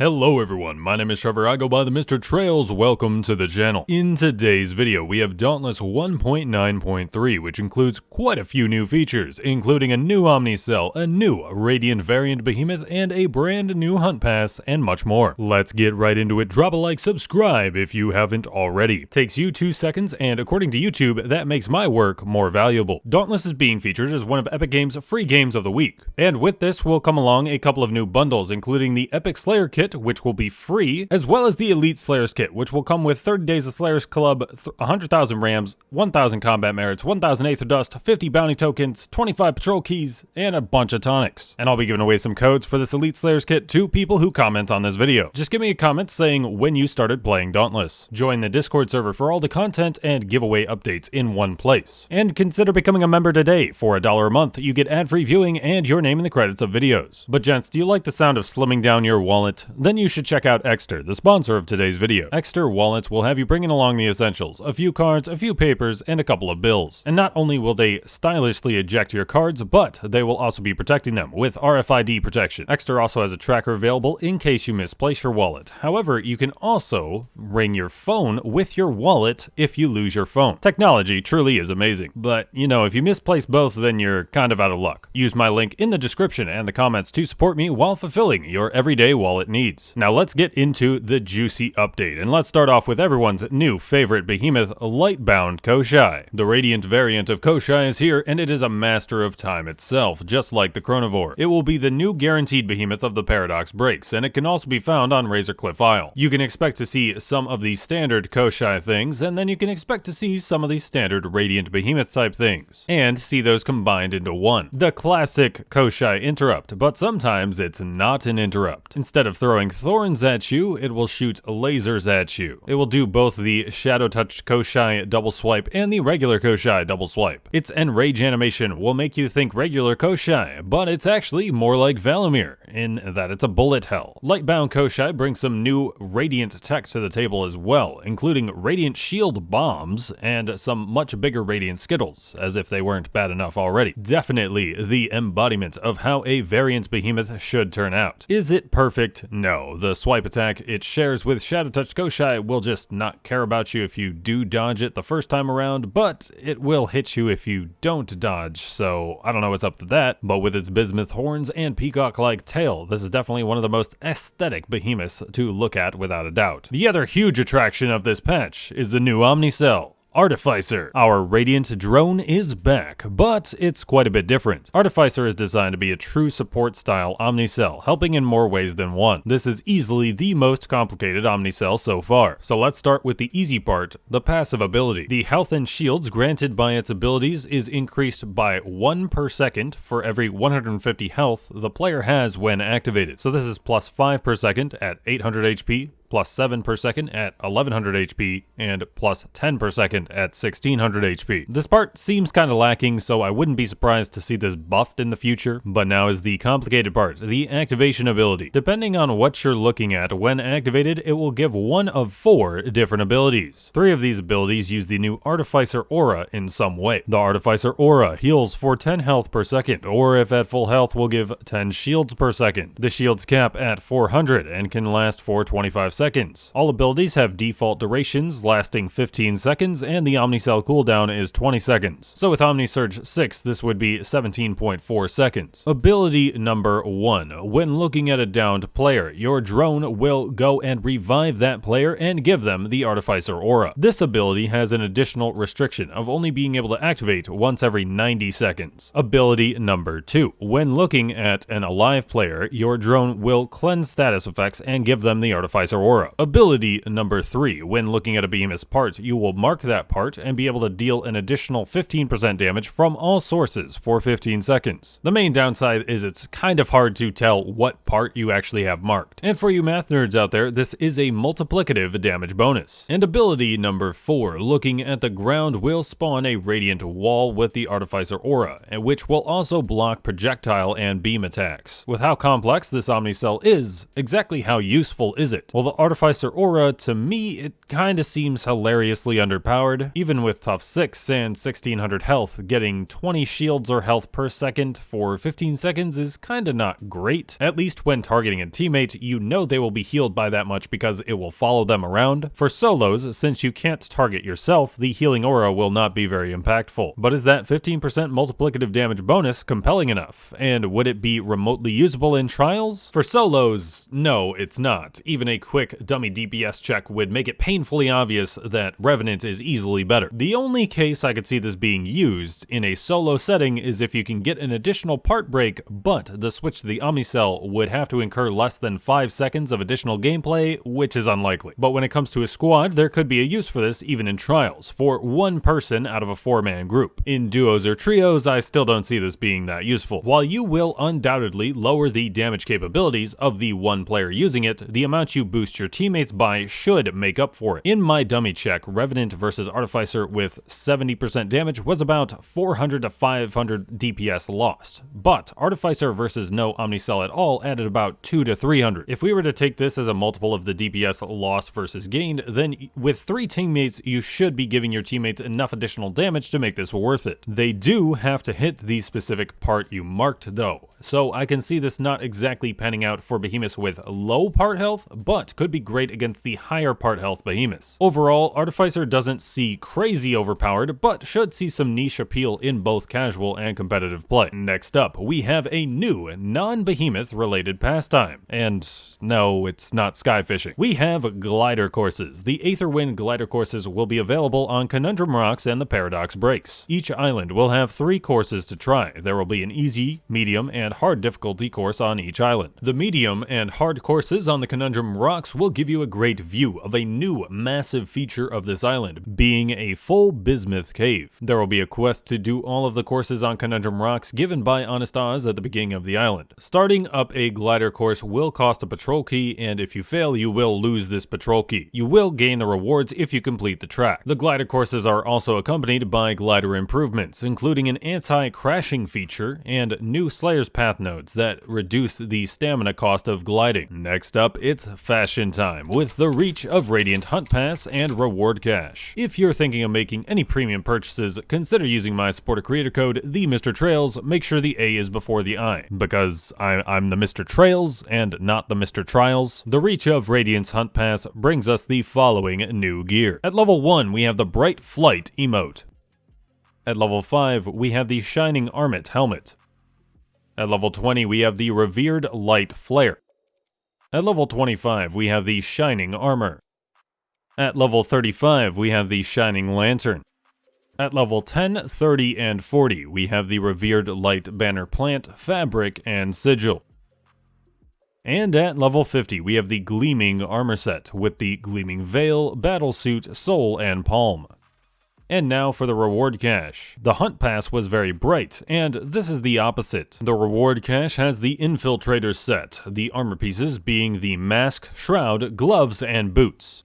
Hello everyone, my name is Trevor, I go by TheMrTrails, welcome to the channel. In today's video, we have Dauntless 1.9.3, which includes quite a few new features, including a new OMNICELL, a new Radiant variant behemoth, and a brand new hunt pass, and much more. Let's get right into it. Drop a like, subscribe if you haven't already. Takes you 2 seconds, and according to YouTube, that makes my work more valuable. Dauntless is being featured as one of Epic Games' free games of the week. And with this will come along a couple of new bundles, including the Epic Slayer Kit, which will be free, as well as the Elite Slayers Kit, which will come with 30 Days of Slayers Club, 100,000 Rams, 1,000 Combat Merits, 1,000 Aether Dust, 50 Bounty Tokens, 25 Patrol Keys, and a bunch of tonics. And I'll be giving away some codes for this Elite Slayers Kit to people who comment on this video. Just give me a comment saying when you started playing Dauntless. Join the Discord server for all the content and giveaway updates in one place. And consider becoming a member today. For $1 a month, you get ad-free viewing and your name in the credits of videos. But gents, do you like the sound of slimming down your wallet? Then you should check out Exter, the sponsor of today's video. Exter wallets will have you bringing along the essentials, a few cards, a few papers, and a couple of bills. And not only will they stylishly eject your cards, but they will also be protecting them with RFID protection. Exter also has a tracker available in case you misplace your wallet. However, you can also ring your phone with your wallet if you lose your phone. Technology truly is amazing, but you know, if you misplace both, then you're kind of out of luck. Use my link in the description and the comments to support me while fulfilling your everyday wallet needs. Now let's get into the juicy update, and let's start off with everyone's new favorite behemoth, Lightbound Koshai. The Radiant variant of Koshai is here, and it is a master of time itself, just like the Chronivore. It will be the new guaranteed behemoth of the Paradox breaks, and it can also be found on Razorcliff Isle. You can expect to see some of the standard Koshai things, and then you can expect to see some of the standard Radiant behemoth type things, and see those combined into one. The classic Koshai interrupt, but sometimes it's not an interrupt. Instead of throwing thorns at you, it will shoot lasers at you. It will do both the Shadow Touch Koshai double swipe and the regular Koshai double swipe. Its enrage animation will make you think regular Koshai, but it's actually more like Valamir, in that it's a bullet hell. Lightbound Koshai brings some new Radiant tech to the table as well, including Radiant Shield bombs and some much bigger Radiant Skittles, as if they weren't bad enough already. Definitely the embodiment of how a variant behemoth should turn out. Is it perfect? No. The swipe attack it shares with Shadow Touch Koshai will just not care about you if you do dodge it the first time around, but it will hit you if you don't dodge, so I don't know what's up to that. But with its bismuth horns and peacock-like tail, this is definitely one of the most aesthetic behemoths to look at without a doubt. The other huge attraction of this patch is the new OMNICELL. Artificer. Our Radiant drone is back, but it's quite a bit different. Artificer is designed to be a true support style OMNICELL, helping in more ways than one. This is easily the most complicated OMNICELL so far. So let's start with the easy part, the passive ability. The health and shields granted by its abilities is increased by 1 per second for every 150 health the player has when activated. So this is plus 5 per second at 800 HP, plus 7 per second at 1100 HP, and plus 10 per second at 1600 HP. This part seems kind of lacking, so I wouldn't be surprised to see this buffed in the future, but now is the complicated part, the activation ability. Depending on what you're looking at, when activated, it will give one of 4 different abilities. 3 of these abilities use the new Artificer aura in some way. The Artificer aura heals for 10 health per second, or if at full health will give 10 shields per second. The shields cap at 400 and can last for 25 seconds. All abilities have default durations lasting 15 seconds, and the OMNICELL cooldown is 20 seconds. So with OmniSurge 6, this would be 17.4 seconds. Ability number 1. When looking at a downed player, your drone will go and revive that player and give them the Artificer aura. This ability has an additional restriction of only being able to activate once every 90 seconds. Ability number 2. When looking at an alive player, your drone will cleanse status effects and give them the Artificer aura. Ability number 3. When looking at a behemoth's part, you will mark that part and be able to deal an additional 15% damage from all sources for 15 seconds. The main downside is it's kind of hard to tell what part you actually have marked. And for you math nerds out there, this is a multiplicative damage bonus. And ability number 4. Looking at the ground will spawn a Radiant wall with the Artificer aura, which will also block projectile and beam attacks. With how complex this OMNICELL is, exactly how useful is it? Well, the Artificer aura, to me, it kinda seems hilariously underpowered. Even with tough 6 and 1600 health, getting 20 shields or health per second for 15 seconds is kinda not great. At least when targeting a teammate, you know they will be healed by that much because it will follow them around. For solos, since you can't target yourself, the healing aura will not be very impactful. But is that 15% multiplicative damage bonus compelling enough? And would it be remotely usable in trials? For solos, no, it's not. Even a quick dummy DPS check would make it painfully obvious that Revenant is easily better. The only case I could see this being used in a solo setting is if you can get an additional part break, but the switch to the OMNICELL would have to incur less than 5 seconds of additional gameplay, which is unlikely. But when it comes to a squad, there could be a use for this even in trials, for one person out of a 4-man group. In duos or trios, I still don't see this being that useful. While you will undoubtedly lower the damage capabilities of the one player using it, the amount you boost your teammates by should make up for it. In my dummy check, Revenant versus Artificer with 70% damage was about 400 to 500 DPS lost, but Artificer versus no OMNICELL at all added about 2 to 300. If we were to take this as a multiple of the DPS loss versus gained, then with 3 teammates, you should be giving your teammates enough additional damage to make this worth it. They do have to hit the specific part you marked though, so I can see this not exactly panning out for behemoths with low part health, but could be great against the higher part health behemoths. Overall, Artificer doesn't see crazy overpowered, but should see some niche appeal in both casual and competitive play. Next up, we have a new non-behemoth related pastime. And no, it's not skyfishing. We have glider courses. The Aetherwind glider courses will be available on Conundrum Rocks and the Paradox Breaks. Each island will have 3 courses to try. There will be an easy, medium, and hard difficulty course on each island. The medium and hard courses on the Conundrum Rocks will give you a great view of a new massive feature of this island, being a full bismuth cave. There will be a quest to do all of the courses on Conundrum Rocks given by Honest Oz at the beginning of the island. Starting up a glider course will cost a patrol key, and if you fail, you will lose this patrol key. You will gain the rewards if you complete the track. The glider courses are also accompanied by glider improvements, including an anti-crashing feature and new Slayer's Path nodes that reduce the stamina cost of gliding. Next up, it's fashion time, with the reach of Radiant Hunt Pass and Reward Cache. If you're thinking of making any premium purchases, consider using my supporter creator code, TheMrTrails. Make sure the A is before the I, because I'm the Mr. Trails and not the Mr. Trials. The reach of Radiance Hunt Pass brings us the following new gear. At level 1, we have the Bright Flight emote. At level 5, we have the Shining Armet helmet. At level 20, we have the Revered Light Flare. At level 25, we have the Shining Armor. At level 35, we have the Shining Lantern. At level 10, 30, and 40, we have the Revered Light Banner Plant, Fabric, and Sigil. And at level 50, we have the Gleaming Armor Set, with the Gleaming Veil, Battlesuit, Soul, and Palm. And now for the Reward Cache. The Hunt Pass was very bright, and this is the opposite. The Reward Cache has the Infiltrator set, the armor pieces being the Mask, Shroud, Gloves, and Boots.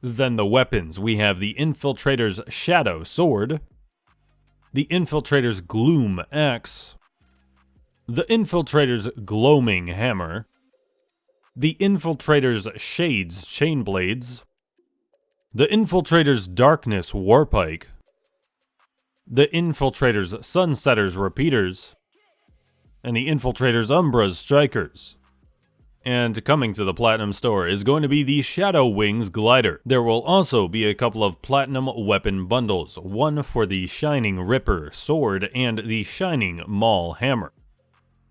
Then the weapons, we have the Infiltrator's Shadow Sword, the Infiltrator's Gloom Axe, the Infiltrator's Gloaming Hammer, the Infiltrator's Shades Chainblades, the Infiltrator's Darkness Warpike, the Infiltrator's Sunsetter's Repeaters, and the Infiltrator's Umbra's Strikers. And coming to the Platinum Store is going to be the Shadow Wings Glider. There will also be a couple of Platinum weapon bundles, one for the Shining Ripper Sword and the Shining Maul Hammer.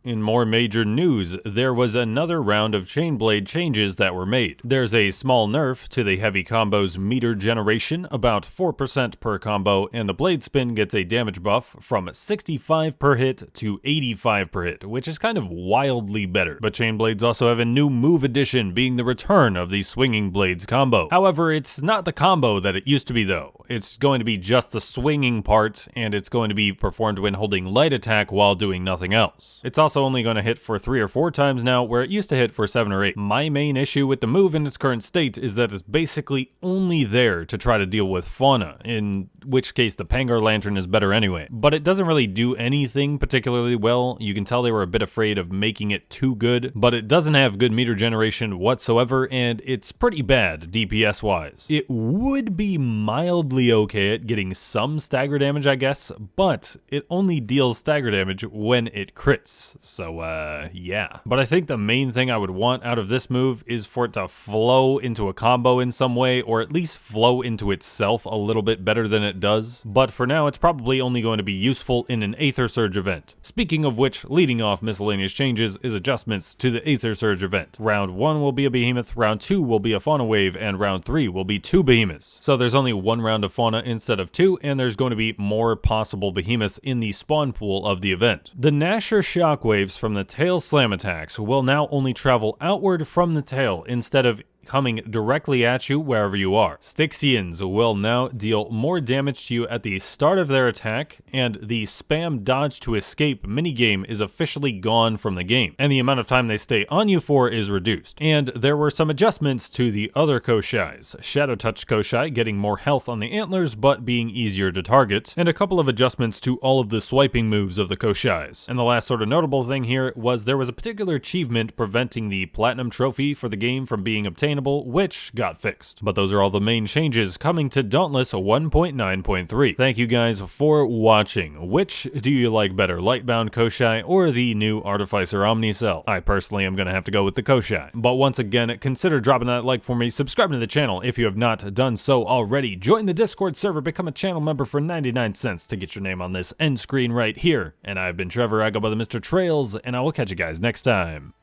In more major news, there was another round of Chainblade changes that were made. There's a small nerf to the heavy combo's meter generation, about 4% per combo, and the blade spin gets a damage buff from 65 per hit to 85 per hit, which is kind of wildly better. But Chainblades also have a new move addition, being the return of the Swinging Blades combo. However, it's not the combo that it used to be though. it's going to be just the swinging part, and it's going to be performed when holding light attack while doing nothing else. It's also only going to hit for 3 or 4 times now, where it used to hit for 7 or 8. My main issue with the move in its current state is that it's basically only there to try to deal with fauna, in which case the Pangar Lantern is better anyway. But it doesn't really do anything particularly well. You can tell they were a bit afraid of making it too good, but it doesn't have good meter generation whatsoever, and it's pretty bad DPS wise. It would be mildly okay at getting some stagger damage, I guess, but it only deals stagger damage when it crits. So yeah. But I think the main thing I would want out of this move is for it to flow into a combo in some way, or at least flow into itself a little bit better than it does. But for now, it's probably only going to be useful in an Aether Surge event. Speaking of which, leading off miscellaneous changes is adjustments to the Aether Surge event. Round 1 will be a behemoth, round 2 will be a fauna wave, and round 3 will be 2 behemoths. So there's only 1 round of fauna instead of 2, and there's going to be more possible behemoths in the spawn pool of the event. The Nasher shockwaves from the tail slam attacks will now only travel outward from the tail instead of coming directly at you wherever you are. Styxians will now deal more damage to you at the start of their attack, and the spam dodge to escape minigame is officially gone from the game, and the amount of time they stay on you for is reduced. And there were some adjustments to the other Koshais. Shadow Touch Koshai getting more health on the antlers but being easier to target, and a couple of adjustments to all of the swiping moves of the Koshais. And the last sort of notable thing here was there was a particular achievement preventing the Platinum Trophy for the game from being obtainable, which got fixed. But those are all the main changes coming to Dauntless 1.9.3. Thank you guys for watching. Which do you like better, Lightbound Koshai or the new Artificer OMNICELL? I personally am going to have to go with the Koshai. But once again, consider dropping that like for me, subscribing to the channel if you have not done so already, join the Discord server, become a channel member for 99 cents to get your name on this end screen right here. And I've been Trevor, I go by the Mr. Trails, and I will catch you guys next time.